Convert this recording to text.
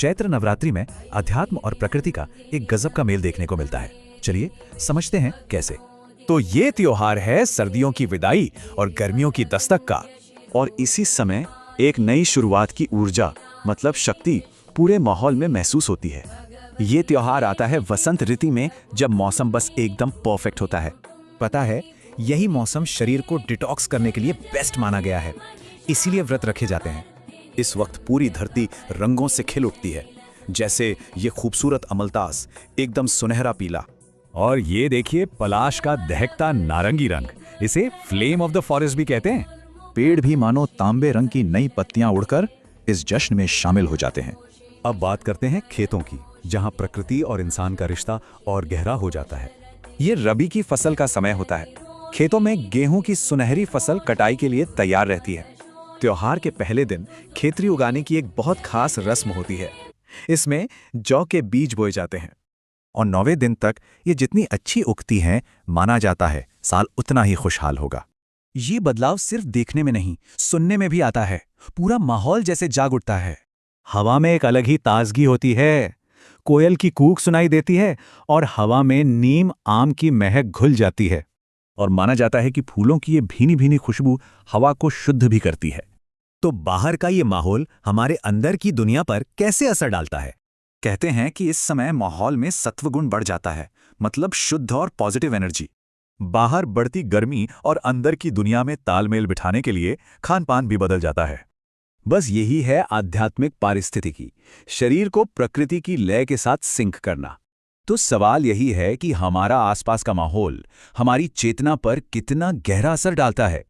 चैत्र नवरात्रि में अध्यात्म और प्रकृति का एक गजब का मेल देखने को मिलता है। चलिए समझते हैं कैसे। तो ये त्योहार है सर्दियों की विदाई और गर्मियों की दस्तक का। और इसी समय एक नई शुरुआत की ऊर्जा मतलब शक्ति पूरे माहौल में महसूस होती है। ये त्योहार आता है वसंत ऋतु में, जब मौसम बस एकदम परफेक्ट होता है। पता है, यही मौसम शरीर को डिटॉक्स करने के लिए बेस्ट माना गया है, इसीलिए व्रत रखे जाते हैं। इस वक्त पूरी धरती रंगों से खिल उठती है, जैसे ये खूबसूरत अमलतास एकदम सुनहरा पीला। और ये देखिए पलाश का दहकता नारंगी रंग, इसे फ्लेम ऑफ द फॉरेस्ट भी कहते हैं। पेड़ भी मानो तांबे रंग की नई पत्तियां उड़कर इस जश्न में शामिल हो जाते हैं। अब बात करते हैं खेतों की, जहां प्रकृति और इंसान का रिश्ता और गहरा हो जाता है। ये रबी की फसल का समय होता है। खेतों में गेहूं की सुनहरी फसल कटाई के लिए तैयार रहती है। त्योहार के पहले दिन खेती उगाने की एक बहुत खास रस्म होती है। इसमें जौ के बीज बोए जाते हैं और 9वें दिन तक ये जितनी अच्छी उगती हैं, माना जाता है साल उतना ही खुशहाल होगा। ये बदलाव सिर्फ देखने में नहीं, सुनने में भी आता है। पूरा माहौल जैसे जाग उठता है। हवा में एक अलग ही ताजगी होती है। कोयल की कूक सुनाई देती है और हवा में नीम आम की महक घुल जाती है। और माना जाता है कि फूलों की ये भीनी भीनी खुशबू हवा को शुद्ध भी करती है। तो बाहर का ये माहौल हमारे अंदर की दुनिया पर कैसे असर डालता है? कहते हैं कि इस समय माहौल में सत्वगुण बढ़ जाता है, मतलब शुद्ध और पॉजिटिव एनर्जी। बाहर बढ़ती गर्मी और अंदर की दुनिया में तालमेल बिठाने के लिए खान पान भी बदल जाता है। बस यही है आध्यात्मिक पारिस्थितिकी, शरीर को प्रकृति की लय के साथ सिंक करना। तो सवाल यही है कि हमारा आसपास का माहौल हमारी चेतना पर कितना गहरा असर डालता है।